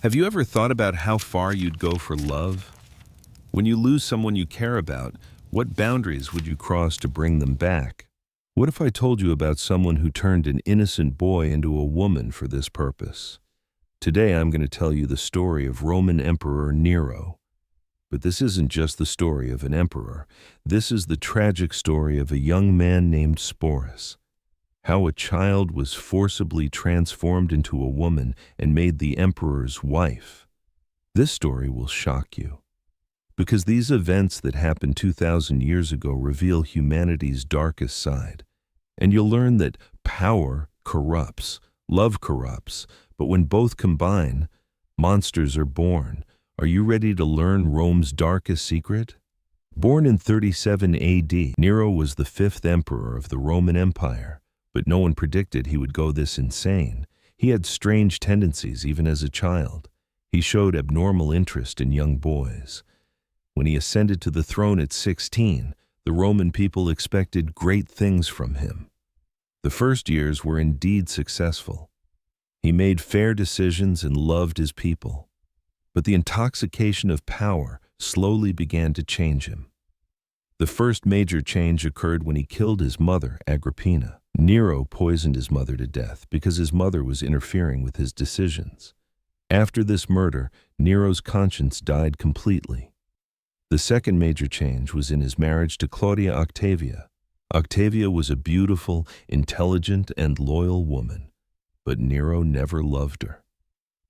Have you ever thought about how far you'd go for love? When you lose someone you care about, what boundaries would you cross to bring them back? What if I told you about someone who turned an innocent boy into a woman for this purpose? Today I'm going to tell you the story of Roman Emperor Nero. But this isn't just the story of an emperor. This is the tragic story of a young man named Sporus. How a child was forcibly transformed into a woman and made the emperor's wife. This story will shock you, because these events that happened 2,000 years ago reveal humanity's darkest side. And you'll learn that power corrupts, love corrupts, but when both combine, monsters are born. Are you ready to learn Rome's darkest secret? Born in 37 AD, Nero was the fifth emperor of the Roman Empire. But no one predicted he would go this insane. He had strange tendencies even as a child. He showed abnormal interest in young boys. When he ascended to the throne at 16, the Roman people expected great things from him. The first years were indeed successful. He made fair decisions and loved his people. But the intoxication of power slowly began to change him. The first major change occurred when he killed his mother, Agrippina. Nero poisoned his mother to death because his mother was interfering with his decisions. After this murder, Nero's conscience died completely. The second major change was in his marriage to Claudia Octavia. Octavia was a beautiful, intelligent, and loyal woman, but Nero never loved her.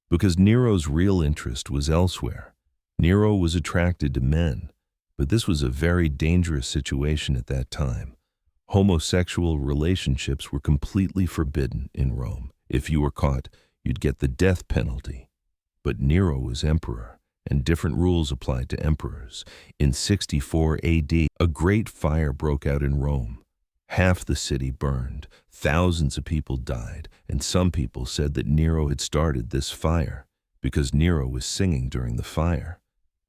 Because Nero's real interest was elsewhere. Nero was attracted to men, but this was a very dangerous situation at that time. Homosexual relationships were completely forbidden in Rome. If you were caught, you'd get the death penalty. But Nero was emperor, and different rules applied to emperors. In 64 AD, a great fire broke out in Rome. Half the city burned, thousands of people died, and some people said that Nero had started this fire because Nero was singing during the fire.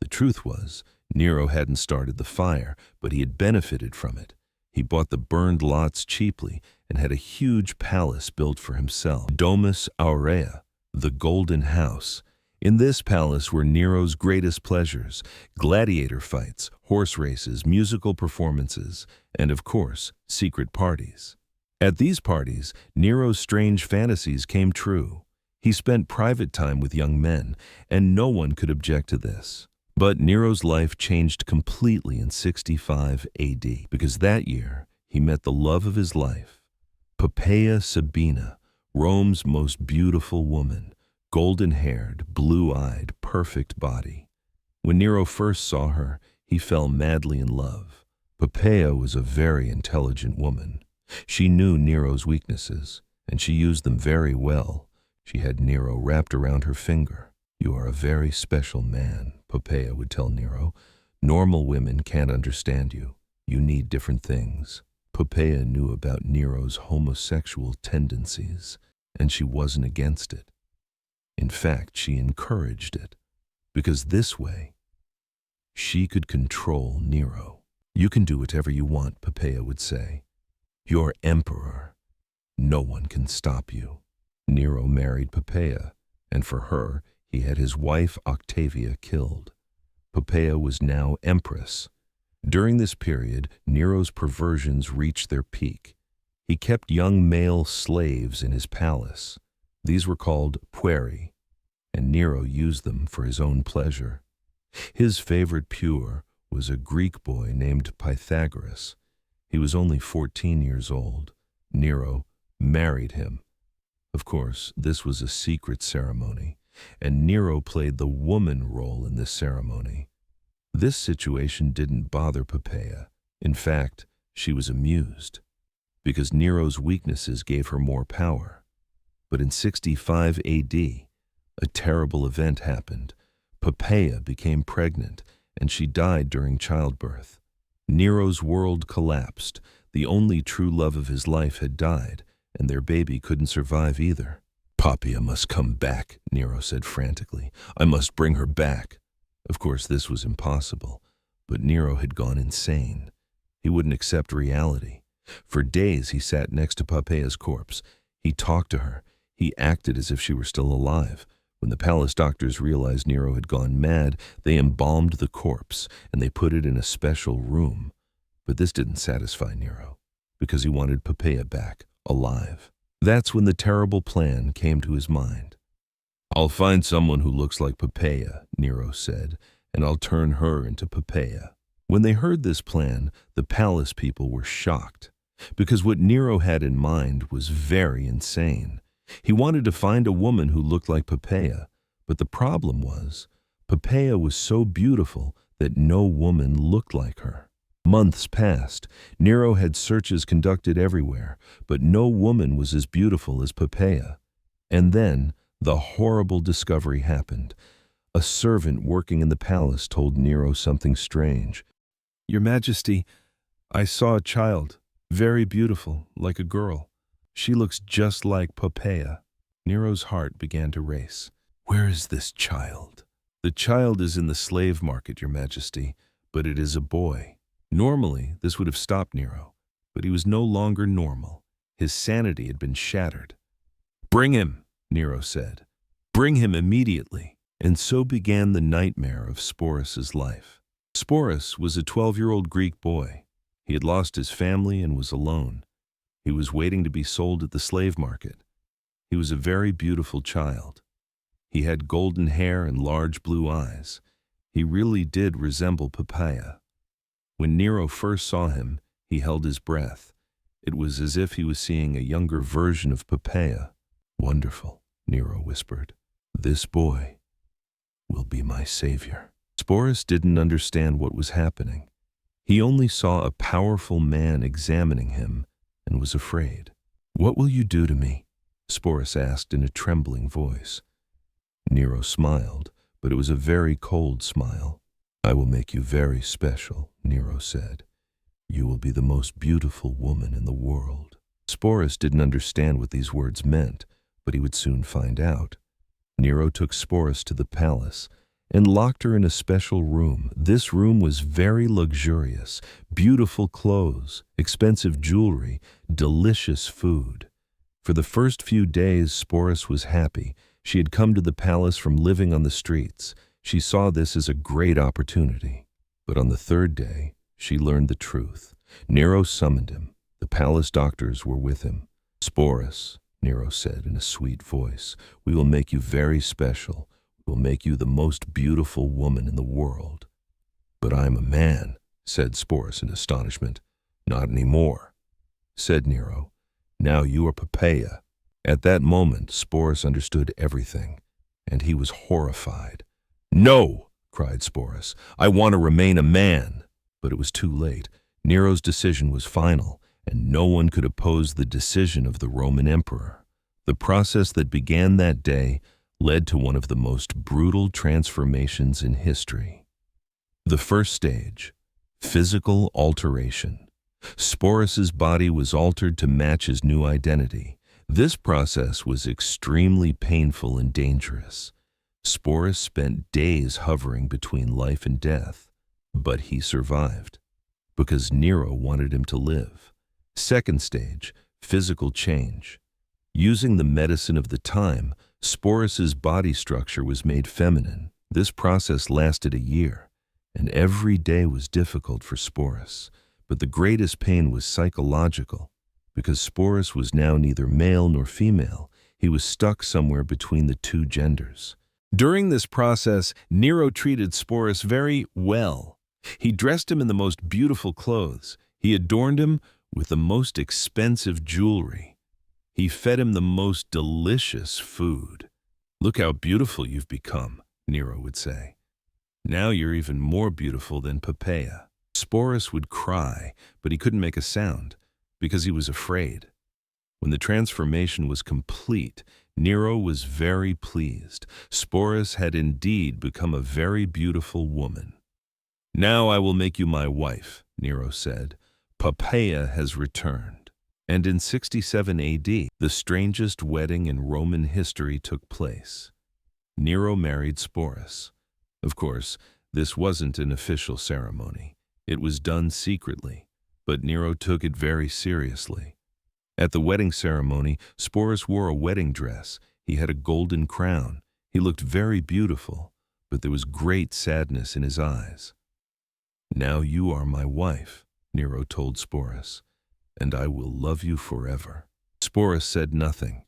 The truth was, Nero hadn't started the fire, but he had benefited from it. He bought the burned lots cheaply and had a huge palace built for himself. Domus Aurea, the Golden House. In this palace were Nero's greatest pleasures: gladiator fights, horse races, musical performances, and of course, secret parties. At these parties, Nero's strange fantasies came true. He spent private time with young men, and no one could object to this. But Nero's life changed completely in 65 AD, because that year he met the love of his life, Poppaea Sabina, Rome's most beautiful woman, golden-haired, blue-eyed, perfect body. When Nero first saw her, he fell madly in love. Poppaea was a very intelligent woman. She knew Nero's weaknesses, and she used them very well. She had Nero wrapped around her finger. "You are a very special man," Poppaea would tell Nero. "Normal women can't understand you. You need different things." Poppaea knew about Nero's homosexual tendencies, and she wasn't against it. In fact, she encouraged it, because this way, she could control Nero. "You can do whatever you want," Poppaea would say. "You're emperor. No one can stop you." Nero married Poppaea, and for her, he had his wife Octavia killed. Poppaea was now empress. During this period, Nero's perversions reached their peak. He kept young male slaves in his palace. These were called pueri, and Nero used them for his own pleasure. His favorite puer was a Greek boy named Pythagoras. He was only 14 years old. Nero married him. Of course, this was a secret ceremony, and Nero played the woman role in this ceremony. This situation didn't bother Poppaea. In fact, she was amused, because Nero's weaknesses gave her more power. But in 65 AD, a terrible event happened. Poppaea became pregnant, and she died during childbirth. Nero's world collapsed. The only true love of his life had died, and their baby couldn't survive either. "Poppaea must come back," Nero said frantically. "I must bring her back." Of course, this was impossible, but Nero had gone insane. He wouldn't accept reality. For days he sat next to Poppaea's corpse. He talked to her. He acted as if she were still alive. When the palace doctors realized Nero had gone mad, they embalmed the corpse and they put it in a special room. But this didn't satisfy Nero, because he wanted Poppaea back, alive. That's when the terrible plan came to his mind. "I'll find someone who looks like Poppaea," Nero said, "and I'll turn her into Poppaea." When they heard this plan, the palace people were shocked, because what Nero had in mind was very insane. He wanted to find a woman who looked like Poppaea, but the problem was, Poppaea was so beautiful that no woman looked like her. Months passed. Nero had searches conducted everywhere, but no woman was as beautiful as Poppaea. And then, the horrible discovery happened. A servant working in the palace told Nero something strange. "Your Majesty, I saw a child, very beautiful, like a girl. She looks just like Poppaea." Nero's heart began to race. "Where is this child?" "The child is in the slave market, Your Majesty, but it is a boy." Normally, this would have stopped Nero, but he was no longer normal. His sanity had been shattered. "Bring him," Nero said. "Bring him immediately." And so began the nightmare of Sporus's life. Sporus was a 12-year-old Greek boy. He had lost his family and was alone. He was waiting to be sold at the slave market. He was a very beautiful child. He had golden hair and large blue eyes. He really did resemble Poppaea. When Nero first saw him, he held his breath. It was as if he was seeing a younger version of Poppaea. "Wonderful," Nero whispered. "This boy will be my savior." Sporus didn't understand what was happening. He only saw a powerful man examining him and was afraid. "What will you do to me?" Sporus asked in a trembling voice. Nero smiled, but it was a very cold smile. "I will make you very special," Nero said. "You will be the most beautiful woman in the world." Sporus didn't understand what these words meant, but he would soon find out. Nero took Sporus to the palace and locked her in a special room. This room was very luxurious, beautiful clothes, expensive jewelry, delicious food. For the first few days, Sporus was happy. She had come to the palace from living on the streets. She saw this as a great opportunity. But on the third day, she learned the truth. Nero summoned him. The palace doctors were with him. "Sporus," Nero said in a sweet voice, "we will make you very special. We will make you the most beautiful woman in the world." "But I'm a man," said Sporus in astonishment. "Not anymore," said Nero. "Now you are Poppaea." At that moment, Sporus understood everything, and he was horrified. "No!" cried Sporus. "I want to remain a man." But it was too late. Nero's decision was final, and no one could oppose the decision of the Roman emperor. The process that began that day led to one of the most brutal transformations in history. The first stage, physical alteration. Sporus's body was altered to match his new identity. This process was extremely painful and dangerous. Sporus spent days hovering between life and death, but he survived, because Nero wanted him to live. Second stage, physical change. Using the medicine of the time, Sporus's body structure was made feminine. This process lasted a year, and every day was difficult for Sporus. But the greatest pain was psychological, because Sporus was now neither male nor female. He was stuck somewhere between the two genders. During this process, Nero treated Sporus very well. He dressed him in the most beautiful clothes. He adorned him with the most expensive jewelry. He fed him the most delicious food. "Look how beautiful you've become," Nero would say. "Now you're even more beautiful than Poppaea." Sporus would cry, but he couldn't make a sound, because he was afraid. When the transformation was complete, Nero was very pleased. Sporus had indeed become a very beautiful woman. "Now I will make you my wife," Nero said. "Poppaea has returned." And in 67 AD, the strangest wedding in Roman history took place. Nero married Sporus. Of course, this wasn't an official ceremony. It was done secretly, but Nero took it very seriously. At the wedding ceremony, Sporus wore a wedding dress. He had a golden crown. He looked very beautiful, but there was great sadness in his eyes. "Now you are my wife," Nero told Sporus, "and I will love you forever." Sporus said nothing.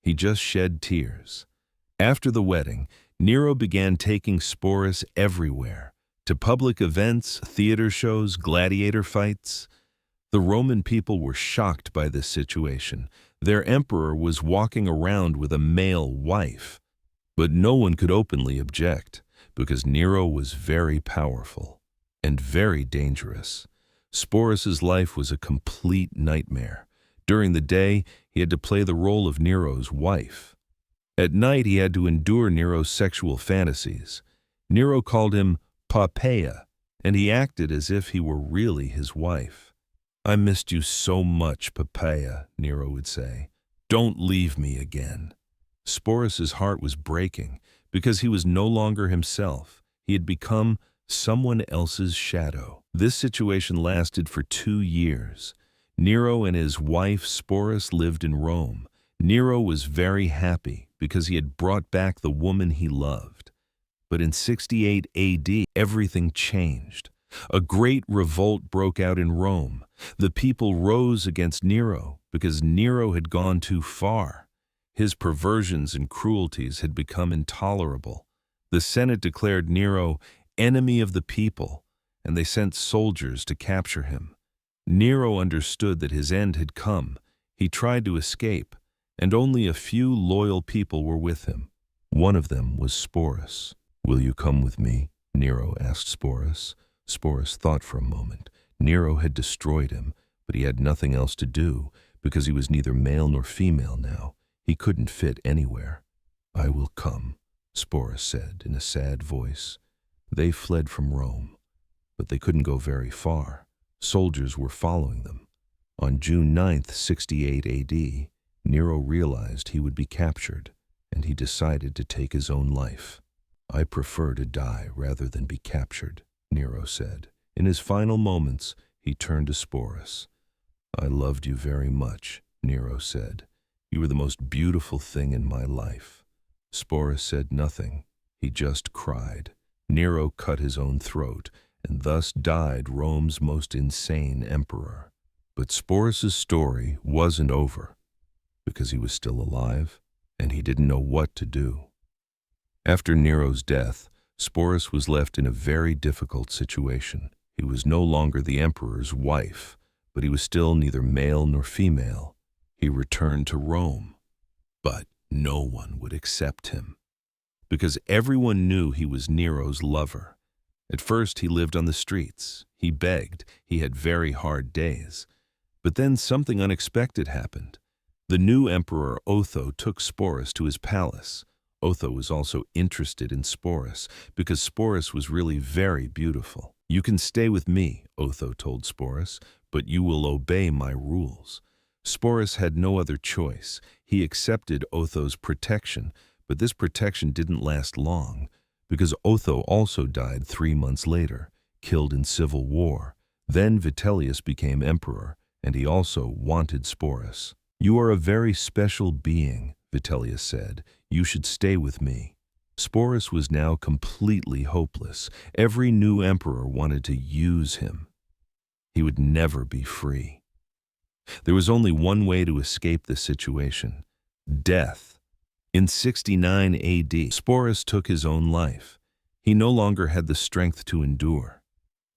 He just shed tears. After the wedding, Nero began taking Sporus everywhere, to public events, theater shows, gladiator fights. The Roman people were shocked by this situation. Their emperor was walking around with a male wife. But no one could openly object, because Nero was very powerful and very dangerous. Sporus's life was a complete nightmare. During the day, he had to play the role of Nero's wife. At night, he had to endure Nero's sexual fantasies. Nero called him Poppaea, and he acted as if he were really his wife. "I missed you so much, Poppaea," Nero would say. "Don't leave me again." Sporus's heart was breaking because he was no longer himself. He had become someone else's shadow. This situation lasted for 2 years. Nero and his wife Sporus lived in Rome. Nero was very happy because he had brought back the woman he loved. But in 68 AD, everything changed. A great revolt broke out in Rome. The people rose against Nero because Nero had gone too far. His perversions and cruelties had become intolerable. The Senate declared Nero enemy of the people, and they sent soldiers to capture him. Nero understood that his end had come. He tried to escape, and only a few loyal people were with him. One of them was Sporus. "Will you come with me?" Nero asked Sporus. Sporus thought for a moment. Nero had destroyed him, but he had nothing else to do, because he was neither male nor female now. He couldn't fit anywhere. "I will come," Sporus said in a sad voice. They fled from Rome, but they couldn't go very far. Soldiers were following them. On June 9th, 68 AD, Nero realized he would be captured, and he decided to take his own life. "I prefer to die rather than be captured," Nero said. In his final moments, he turned to Sporus. "I loved you very much," Nero said. "You were the most beautiful thing in my life." Sporus said nothing. He just cried. Nero cut his own throat, and thus died Rome's most insane emperor. But Sporus's story wasn't over, because he was still alive, and he didn't know what to do. After Nero's death, Sporus was left in a very difficult situation. He was no longer the emperor's wife, but he was still neither male nor female. He returned to Rome, but no one would accept him, because everyone knew he was Nero's lover. At first, he lived on the streets. He begged. He had very hard days. But then something unexpected happened. The new emperor Otho took Sporus to his palace. Otho was also interested in Sporus because Sporus was really very beautiful. "You can stay with me," Otho told Sporus, "but you will obey my rules." Sporus had no other choice. He accepted Otho's protection, but this protection didn't last long, because Otho also died 3 months later, killed in civil war. Then Vitellius became emperor, and he also wanted Sporus. "You are a very special being," Vitellius said. "You should stay with me." Sporus was now completely hopeless. Every new emperor wanted to use him. He would never be free. There was only one way to escape this situation: death. In 69 AD, Sporus took his own life. He no longer had the strength to endure.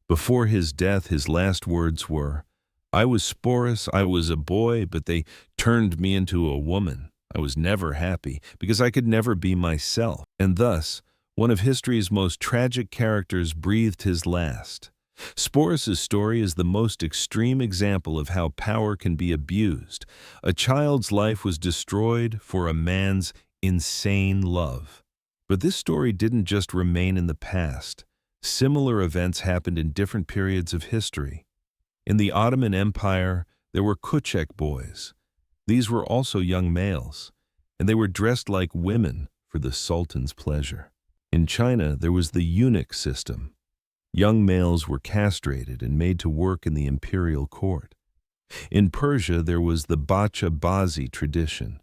Before his death, his last words were, "I was Sporus, I was a boy, but they turned me into a woman. I was never happy, because I could never be myself." And thus, one of history's most tragic characters breathed his last. Sporus's story is the most extreme example of how power can be abused. A child's life was destroyed for a man's insane love. But this story didn't just remain in the past. Similar events happened in different periods of history. In the Ottoman Empire, there were Kuchek boys. These were also young males, and they were dressed like women for the Sultan's pleasure. In China, there was the eunuch system. Young males were castrated and made to work in the imperial court. In Persia, there was the bacha-bazi tradition.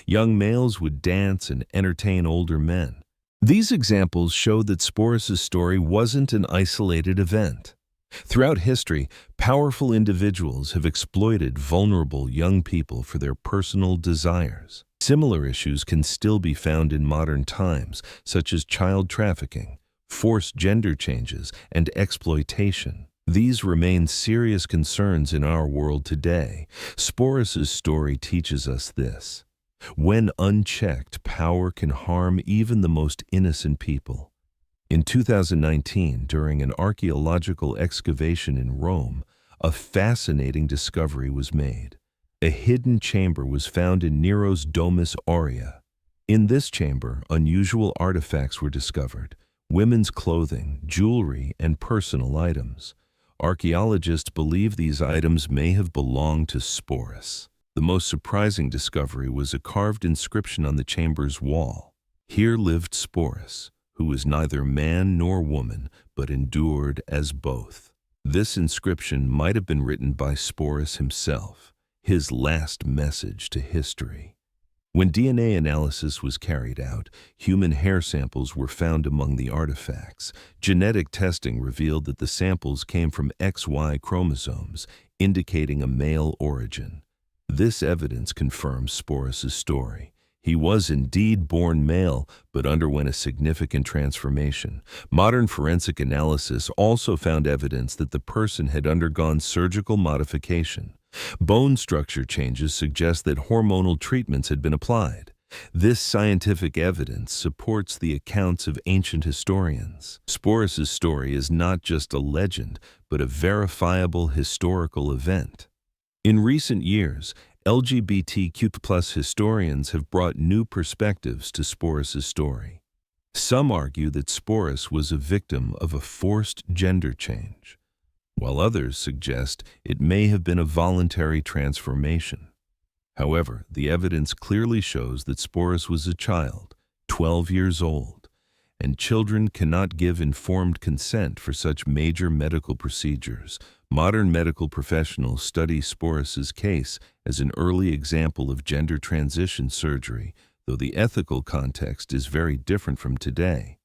Young males would dance and entertain older men. These examples show that Sporus' story wasn't an isolated event. Throughout history, powerful individuals have exploited vulnerable young people for their personal desires. Similar issues can still be found in modern times, such as child trafficking, forced gender changes, and exploitation. These remain serious concerns in our world today. Sporus' story teaches us this. When unchecked, power can harm even the most innocent people. In 2019, during an archaeological excavation in Rome, a fascinating discovery was made. A hidden chamber was found in Nero's Domus Aurea. In this chamber, unusual artifacts were discovered: women's clothing, jewelry, and personal items. Archaeologists believe these items may have belonged to Sporus. The most surprising discovery was a carved inscription on the chamber's wall. Here lived Sporus, who was neither man nor woman, but endured as both. This inscription might have been written by Sporus himself, his last message to history. When DNA analysis was carried out, human hair samples were found among the artifacts. Genetic testing revealed that the samples came from XY chromosomes, indicating a male origin. This evidence confirms Sporus' story. He was indeed born male, but underwent a significant transformation. Modern forensic analysis also found evidence that the person had undergone surgical modification. Bone structure changes suggest that hormonal treatments had been applied. This scientific evidence supports the accounts of ancient historians. Sporus' story is not just a legend, but a verifiable historical event. In recent years, LGBTQ+ historians have brought new perspectives to Sporus' story. Some argue that Sporus was a victim of a forced gender change, while others suggest it may have been a voluntary transformation. However, the evidence clearly shows that Sporus was a child, 12 years old, and children cannot give informed consent for such major medical procedures. Modern medical professionals study Sporus' case as an early example of gender transition surgery, though the ethical context is very different from today.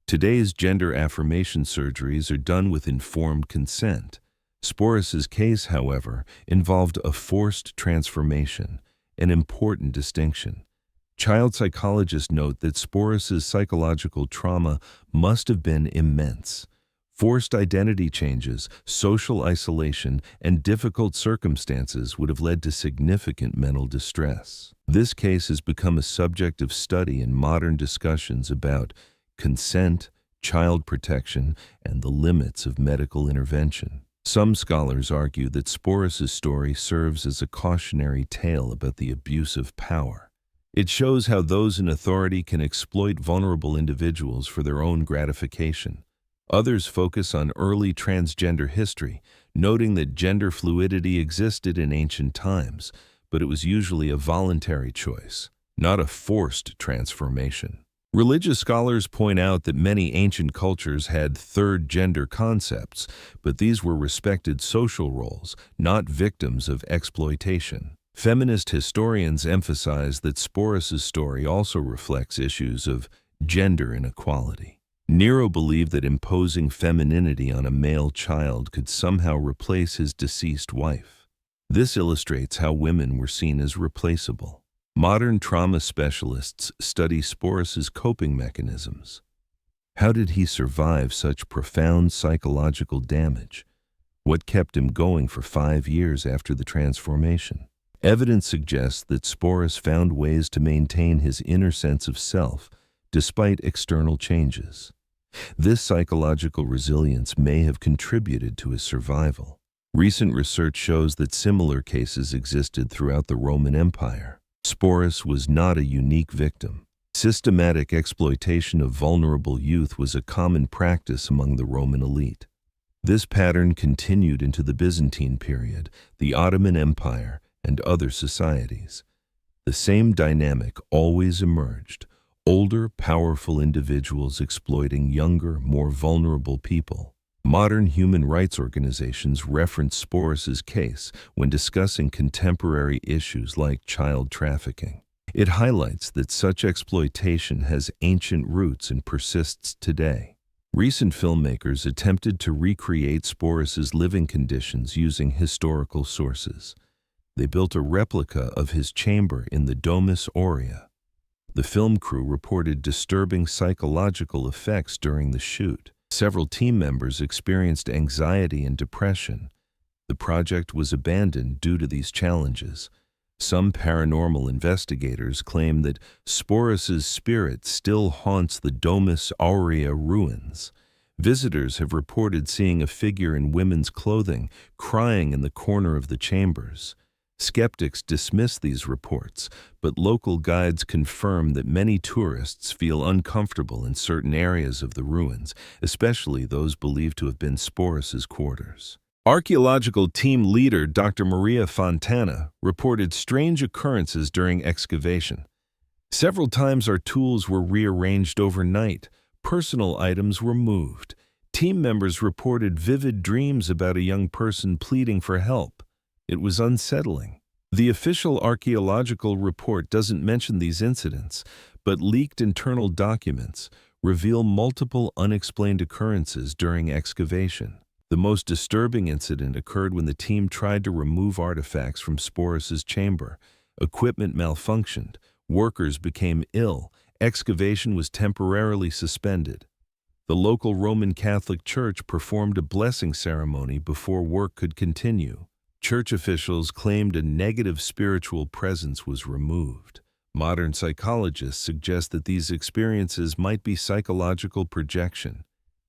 Today's gender affirmation surgeries are done with informed consent. Sporus' case, however, involved a forced transformation, an important distinction. Child psychologists note that Sporus' psychological trauma must have been immense. Forced identity changes, social isolation, and difficult circumstances would have led to significant mental distress. This case has become a subject of study in modern discussions about consent, child protection, and the limits of medical intervention. Some scholars argue that Sporus' story serves as a cautionary tale about the abuse of power. It shows how those in authority can exploit vulnerable individuals for their own gratification. Others focus on early transgender history, noting that gender fluidity existed in ancient times, but it was usually a voluntary choice, not a forced transformation. Religious scholars point out that many ancient cultures had third gender concepts, but these were respected social roles, not victims of exploitation. Feminist historians emphasize that Sporus' story also reflects issues of gender inequality. Nero believed that imposing femininity on a male child could somehow replace his deceased wife. This illustrates how women were seen as replaceable. Modern trauma specialists study Sporus' coping mechanisms. How did he survive such profound psychological damage? What kept him going for 5 years after the transformation? Evidence suggests that Sporus found ways to maintain his inner sense of self despite external changes. This psychological resilience may have contributed to his survival. Recent research shows that similar cases existed throughout the Roman Empire. Sporus was not a unique victim. Systematic exploitation of vulnerable youth was a common practice among the Roman elite. This pattern continued into the Byzantine period, the Ottoman Empire, and other societies. The same dynamic always emerged: older, powerful individuals exploiting younger, more vulnerable people. Modern human rights organizations reference Sporus' case when discussing contemporary issues like child trafficking. It highlights that such exploitation has ancient roots and persists today. Recent filmmakers attempted to recreate Sporus's living conditions using historical sources. They built a replica of his chamber in the Domus Aurea. The film crew reported disturbing psychological effects during the shoot. Several team members experienced anxiety and depression. The project was abandoned due to these challenges. Some paranormal investigators claim that Sporus's spirit still haunts the Domus Aurea ruins. Visitors have reported seeing a figure in women's clothing crying in the corner of the chambers. Skeptics dismiss these reports, but local guides confirm that many tourists feel uncomfortable in certain areas of the ruins, especially those believed to have been Sporus's quarters. Archaeological team leader Dr. Maria Fontana reported strange occurrences during excavation. Several times our tools were rearranged overnight, personal items were moved. Team members reported vivid dreams about a young person pleading for help. It was unsettling. The official archaeological report doesn't mention these incidents, but leaked internal documents reveal multiple unexplained occurrences during excavation. The most disturbing incident occurred when the team tried to remove artifacts from Sporus's chamber. Equipment malfunctioned, workers became ill, excavation was temporarily suspended. The local Roman Catholic Church performed a blessing ceremony before work could continue. Church officials claimed a negative spiritual presence was removed. Modern psychologists suggest that these experiences might be psychological projection.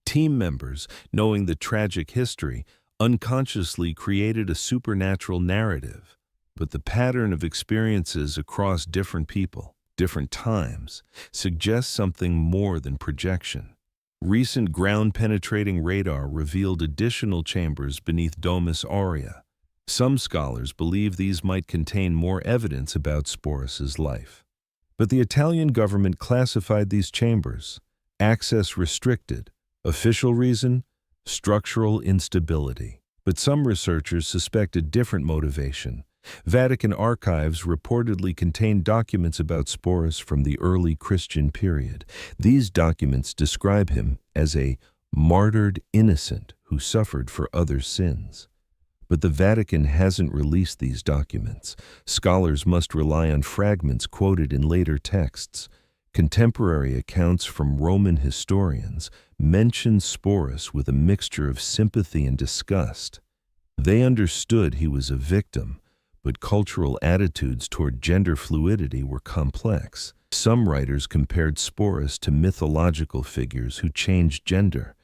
Team members, knowing the tragic history, unconsciously created a supernatural narrative. But the pattern of experiences across different people, different times, suggests something more than projection. Recent ground-penetrating radar revealed additional chambers beneath Domus Aurea. Some scholars believe these might contain more evidence about Sporus's life. But the Italian government classified these chambers. Access restricted. Official reason? Structural instability. But some researchers suspect a different motivation. Vatican archives reportedly contain documents about Sporus from the early Christian period. These documents describe him as a martyred innocent who suffered for other sins. But the Vatican hasn't released these documents. Scholars must rely on fragments quoted in later texts. Contemporary accounts from Roman historians mention Sporus with a mixture of sympathy and disgust. They understood he was a victim, but cultural attitudes toward gender fluidity were complex. Some writers compared Sporus to mythological figures who changed gender,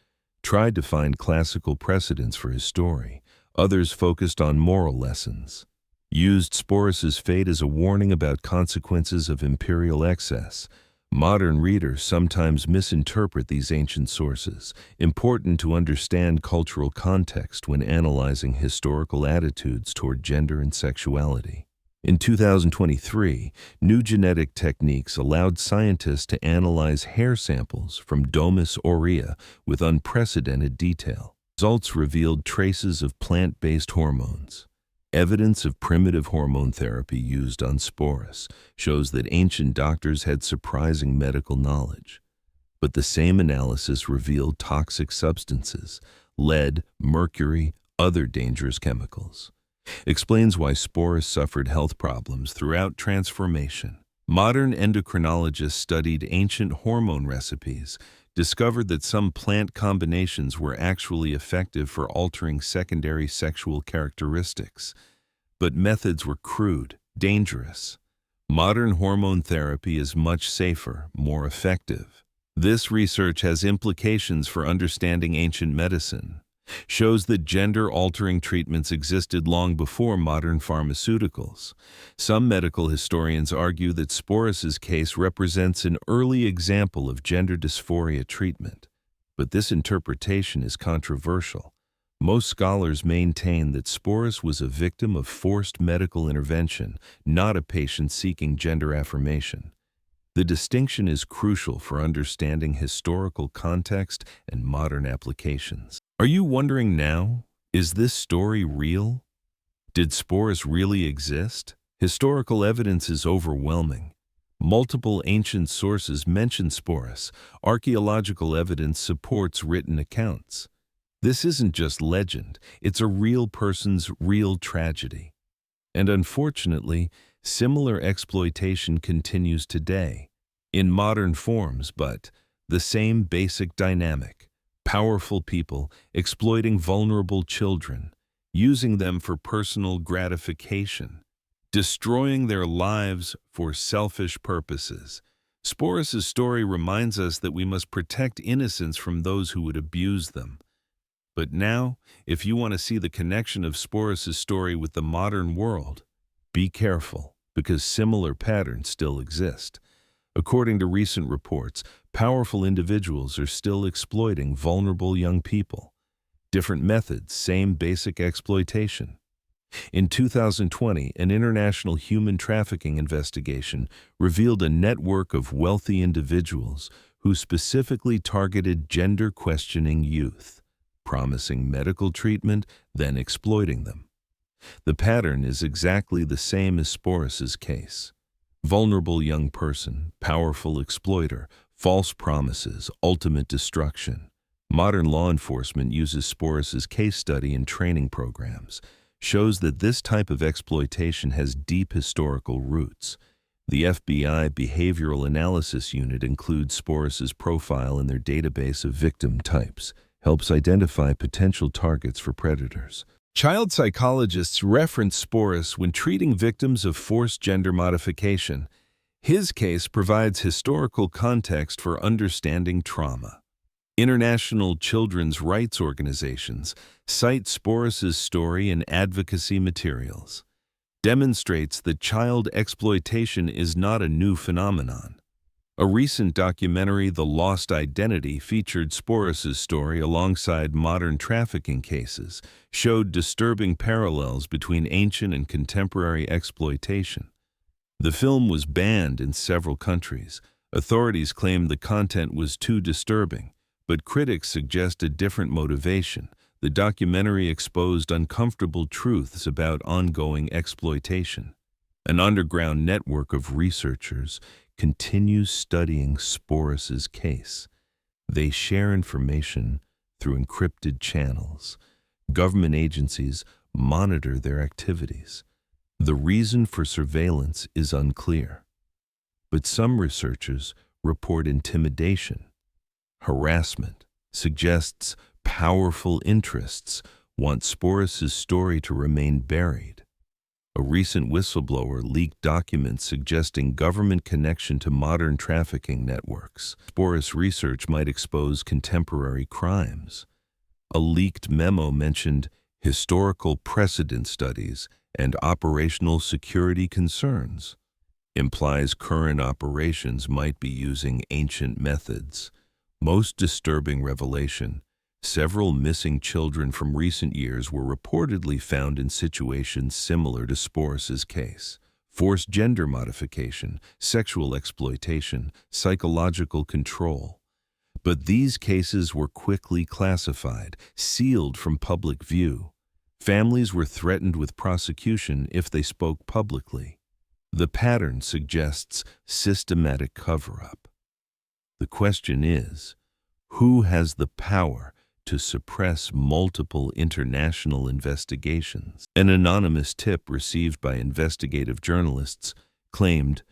tried to find classical precedents for his story. Others focused on moral lessons, used Sporus's fate as a warning about consequences of imperial excess. Modern readers sometimes misinterpret these ancient sources, important to understand cultural context when analyzing historical attitudes toward gender and sexuality. In 2023, new genetic techniques allowed scientists to analyze hair samples from Domus Aurea with unprecedented detail. Results revealed traces of plant-based hormones. Evidence of primitive hormone therapy used on Sporus shows that ancient doctors had surprising medical knowledge. But the same analysis revealed toxic substances, lead, mercury, other dangerous chemicals. Explains why Sporus suffered health problems throughout transformation. Modern endocrinologists studied ancient hormone recipes, discovered that some plant combinations were actually effective for altering secondary sexual characteristics. But methods were crude, dangerous. Modern hormone therapy is much safer, more effective. This research has implications for understanding ancient medicine. Shows that gender-altering treatments existed long before modern pharmaceuticals. Some medical historians argue that Sporus's case represents an early example of gender dysphoria treatment. But this interpretation is controversial. Most scholars maintain that Sporus was a victim of forced medical intervention, not a patient seeking gender affirmation. The distinction is crucial for understanding historical context and modern applications. Are you wondering now, is this story real? Did Sporus really exist? Historical evidence is overwhelming. Multiple ancient sources mention Sporus. Archaeological evidence supports written accounts. This isn't just legend, it's a real person's real tragedy. And unfortunately, similar exploitation continues today, in modern forms, but the same basic dynamic. Powerful people exploiting vulnerable children, using them for personal gratification, destroying their lives for selfish purposes. Sporus' story reminds us that we must protect innocence from those who would abuse them. But now, if you want to see the connection of Sporus' story with the modern world, be careful, because similar patterns still exist. According to recent reports, powerful individuals are still exploiting vulnerable young people. Different methods, same basic exploitation. In 2020, an international human trafficking investigation revealed a network of wealthy individuals who specifically targeted gender-questioning youth, promising medical treatment, then exploiting them. The pattern is exactly the same as Sporus' case. Vulnerable young person, powerful exploiter, false promises, ultimate destruction. Modern law enforcement uses Sporus' case study and training programs, shows that this type of exploitation has deep historical roots. The FBI Behavioral Analysis Unit includes Sporus' profile in their database of victim types, helps identify potential targets for predators. Child psychologists reference Sporus when treating victims of forced gender modification. His case provides historical context for understanding trauma. International children's rights organizations cite Sporus' story in advocacy materials, demonstrates that child exploitation is not a new phenomenon. A recent documentary, The Lost Identity, featured Sporus' story alongside modern trafficking cases, showed disturbing parallels between ancient and contemporary exploitation. The film was banned in several countries. Authorities claimed the content was too disturbing, but critics suggest a different motivation. The documentary exposed uncomfortable truths about ongoing exploitation. An underground network of researchers continues studying Sporus' case. They share information through encrypted channels. Government agencies monitor their activities. The reason for surveillance is unclear. But some researchers report intimidation. Harassment suggests powerful interests want Sporus' story to remain buried. A recent whistleblower leaked documents suggesting government connection to modern trafficking networks. Sporus research might expose contemporary crimes. A leaked memo mentioned historical precedent studies and operational security concerns. Implies current operations might be using ancient methods. Most disturbing revelation: several missing children from recent years were reportedly found in situations similar to Sporus' case. Forced gender modification, sexual exploitation, psychological control. But these cases were quickly classified, sealed from public view. Families were threatened with prosecution if they spoke publicly. The pattern suggests systematic cover-up. The question is, who has the power to suppress multiple international investigations? An anonymous tip received by investigative journalists claimed,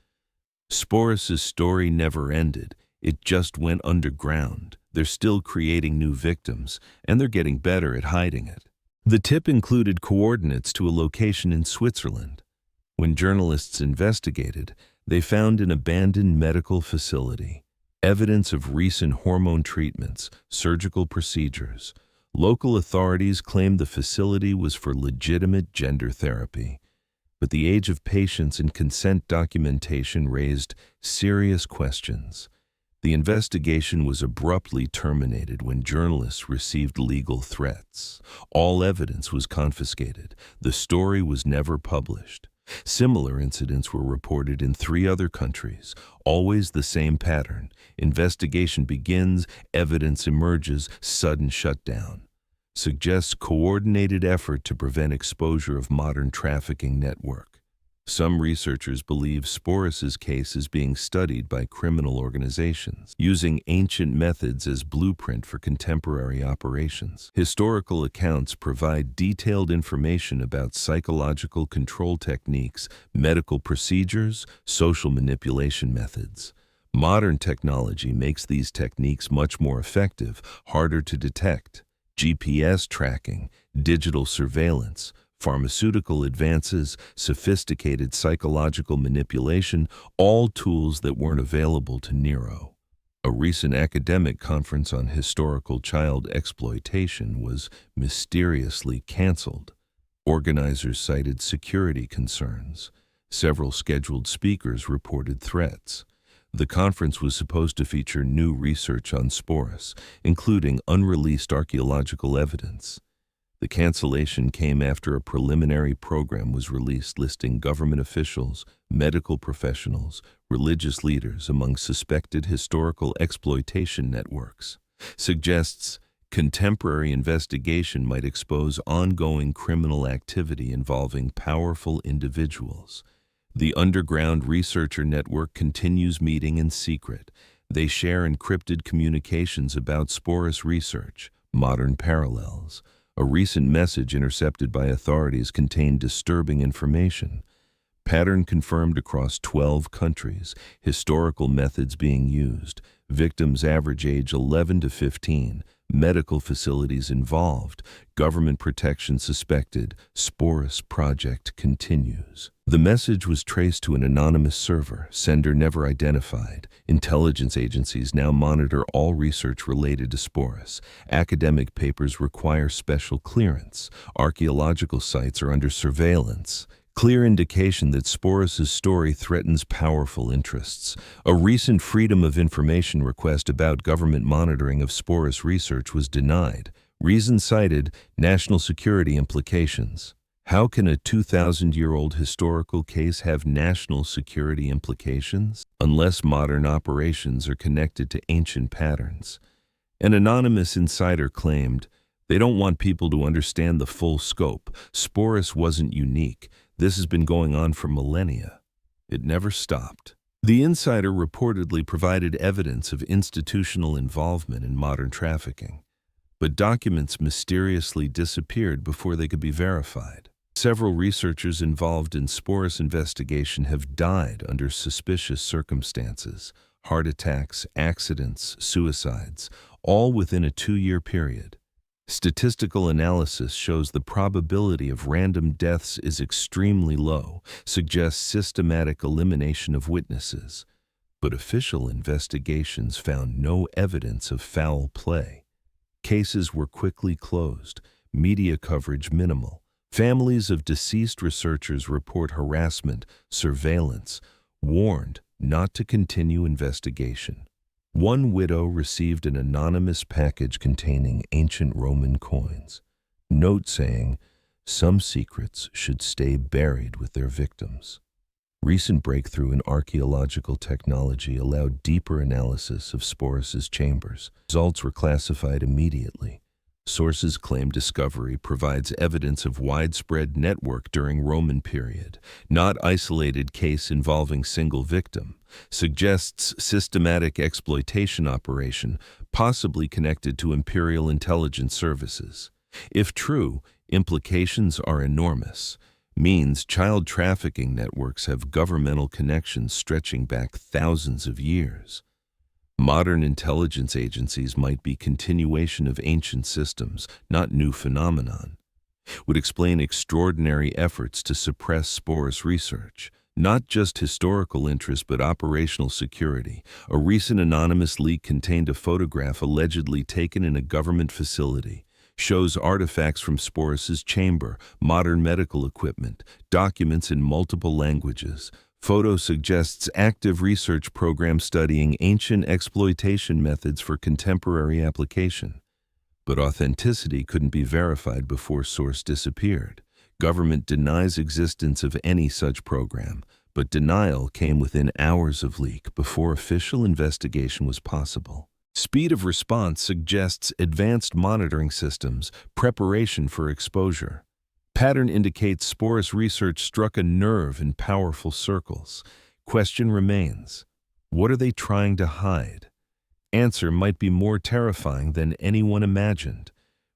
Sporus' story never ended, it just went underground. They're still creating new victims, and they're getting better at hiding it. The tip included coordinates to a location in Switzerland. When journalists investigated, they found an abandoned medical facility, evidence of recent hormone treatments, surgical procedures. Local authorities claimed the facility was for legitimate gender therapy, but the age of patients and consent documentation raised serious questions. The investigation was abruptly terminated when journalists received legal threats. All evidence was confiscated. The story was never published. Similar incidents were reported in 3 other countries. Always the same pattern. Investigation begins, evidence emerges, sudden shutdown. Suggests coordinated effort to prevent exposure of modern trafficking network. Some researchers believe Sporus's case is being studied by criminal organizations, using ancient methods as blueprint for contemporary operations. Historical accounts provide detailed information about psychological control techniques, medical procedures, social manipulation methods. Modern technology makes these techniques much more effective, harder to detect. GPS tracking, digital surveillance, pharmaceutical advances, sophisticated psychological manipulation, all tools that weren't available to Nero. A recent academic conference on historical child exploitation was mysteriously canceled. Organizers cited security concerns. Several scheduled speakers reported threats. The conference was supposed to feature new research on Sporus, including unreleased archaeological evidence. The cancellation came after a preliminary program was released listing government officials, medical professionals, religious leaders among suspected historical exploitation networks. Suggests contemporary investigation might expose ongoing criminal activity involving powerful individuals. The underground researcher network continues meeting in secret. They share encrypted communications about Sporus research, modern parallels. A recent message intercepted by authorities contained disturbing information. Pattern confirmed across 12 countries, historical methods being used, victims average age 11 to 15, medical facilities involved, government protection suspected, Sporus project continues. The message was traced to an anonymous server, sender never identified. Intelligence agencies now monitor all research related to Sporus. Academic papers require special clearance. Archaeological sites are under surveillance. Clear indication that Sporus's story threatens powerful interests. A recent Freedom of Information request about government monitoring of Sporus research was denied. Reason cited, national security implications. How can a 2,000-year-old historical case have national security implications? Unless modern operations are connected to ancient patterns. An anonymous insider claimed, they don't want people to understand the full scope. Sporus wasn't unique. This has been going on for millennia. It never stopped. The insider reportedly provided evidence of institutional involvement in modern trafficking, but documents mysteriously disappeared before they could be verified. Several researchers involved in Sporus investigation have died under suspicious circumstances, heart attacks, accidents, suicides, all within a 2-year period. Statistical analysis shows the probability of random deaths is extremely low, suggests systematic elimination of witnesses. But official investigations found no evidence of foul play. Cases were quickly closed, media coverage minimal. Families of deceased researchers report harassment, surveillance, warned not to continue investigation. One widow received an anonymous package containing ancient Roman coins. Note saying, some secrets should stay buried with their victims. Recent breakthrough in archaeological technology allowed deeper analysis of Sporus's chambers. Results were classified immediately. Sources claim discovery provides evidence of widespread network during Roman period, not isolated case involving single victim. Suggests systematic exploitation operation, possibly connected to imperial intelligence services. If true, implications are enormous. Means child trafficking networks have governmental connections stretching back thousands of years. Modern intelligence agencies might be continuation of ancient systems, not new phenomenon. Would explain extraordinary efforts to suppress Sporus research. Not just historical interest but operational security. A recent anonymous leak contained a photograph allegedly taken in a government facility. Shows artifacts from Sporus's chamber, modern medical equipment, documents in multiple languages. Photo suggests active research program studying ancient exploitation methods for contemporary application. But authenticity couldn't be verified before source disappeared. Government denies existence of any such program, but denial came within hours of leak before official investigation was possible. Speed of response suggests advanced monitoring systems, preparation for exposure. Pattern indicates Sporus research struck a nerve in powerful circles. Question remains, what are they trying to hide? Answer might be more terrifying than anyone imagined.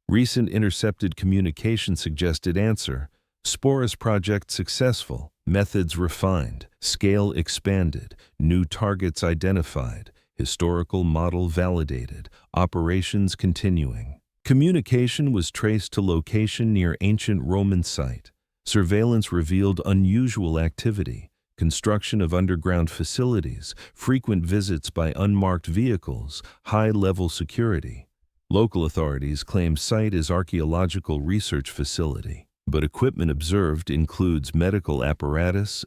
Recent intercepted communication suggested answer, Sporus project successful, methods refined, scale expanded, new targets identified, historical model validated, operations continuing. Communication was traced to location near ancient Roman site. Surveillance revealed unusual activity, construction of underground facilities, frequent visits by unmarked vehicles, high-level security. Local authorities claim site as archaeological research facility, but equipment observed includes medical apparatus,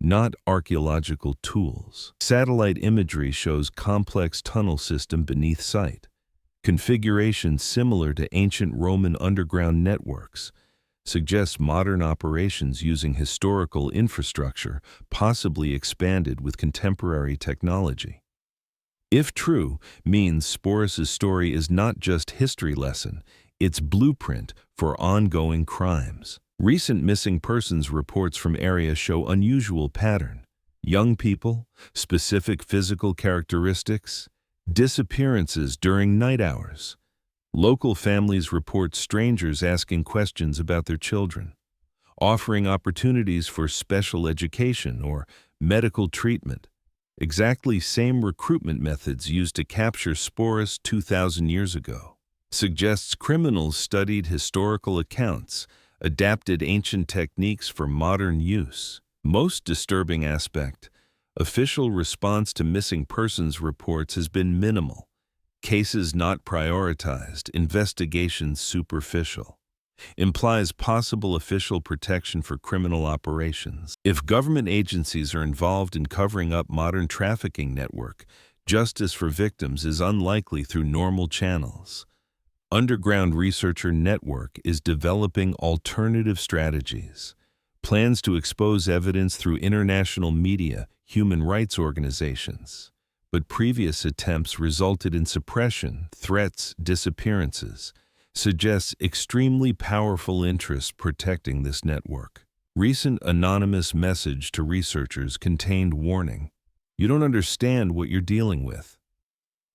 not archaeological tools. Satellite imagery shows complex tunnel system beneath site. Configuration similar to ancient Roman underground networks suggests modern operations using historical infrastructure, possibly expanded with contemporary technology. If true, means Sporus' story is not just history lesson, it's blueprint for ongoing crimes. Recent missing persons reports from area show unusual pattern. Young people, specific physical characteristics, disappearances during night hours. Local families report strangers asking questions about their children, offering opportunities for special education or medical treatment. Exactly same recruitment methods used to capture Sporus 2,000 years ago. Suggests criminals studied historical accounts, adapted ancient techniques for modern use. Most disturbing aspect, official response to missing persons reports has been minimal. Cases not prioritized, investigations superficial. Implies possible official protection for criminal operations. If government agencies are involved in covering up modern trafficking network, justice for victims is unlikely through normal channels. Underground researcher network is developing alternative strategies. Plans to expose evidence through international media, human rights organizations. But previous attempts resulted in suppression, threats, disappearances. Suggests extremely powerful interests protecting this network. Recent anonymous message to researchers contained warning. You don't understand what you're dealing with.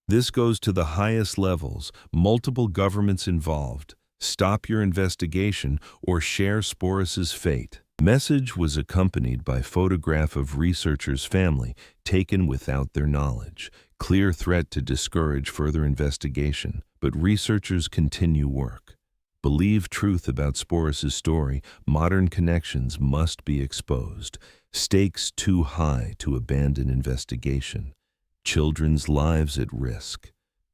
This goes to the highest levels, multiple governments involved. Stop your investigation or share Sporus' fate. Message was accompanied by photograph of researcher's family taken without their knowledge. Clear threat to discourage further investigation, but researchers continue work. Believe truth about Sporus' story, modern connections must be exposed. Stakes too high to abandon investigation. Children's lives at risk.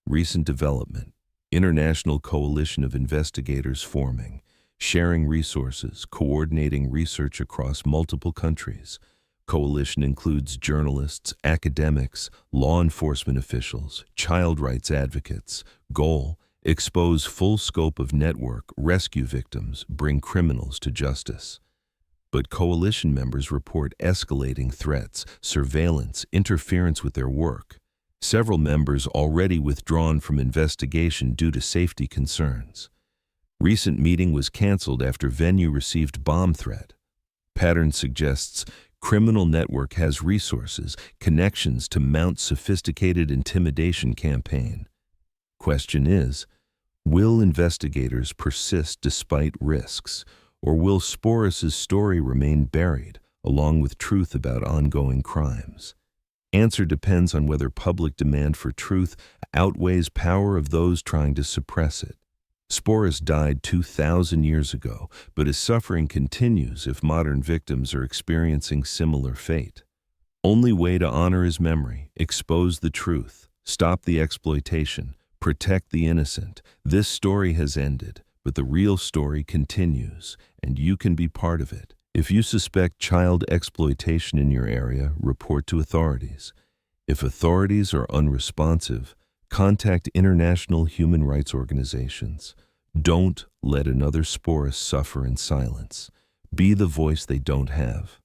Recent development. International coalition of investigators forming. Sharing resources, coordinating research across multiple countries. Coalition includes journalists, academics, law enforcement officials, child rights advocates. Goal, expose full scope of network, rescue victims, bring criminals to justice. But coalition members report escalating threats, surveillance, interference with their work. Several members already withdrawn from investigation due to safety concerns. Recent meeting was canceled after venue received bomb threat. Pattern suggests criminal network has resources, connections to mount sophisticated intimidation campaign. Question is, will investigators persist despite risks, or will Sporus' story remain buried, along with truth about ongoing crimes? Answer depends on whether public demand for truth outweighs power of those trying to suppress it. Sporus died 2,000 years ago, but his suffering continues if modern victims are experiencing similar fate. Only way to honor his memory, expose the truth, stop the exploitation, protect the innocent. This story has ended, but the real story continues, and you can be part of it. If you suspect child exploitation in your area, report to authorities. If authorities are unresponsive, contact international human rights organizations. Don't let another Sporus suffer in silence. Be the voice they don't have.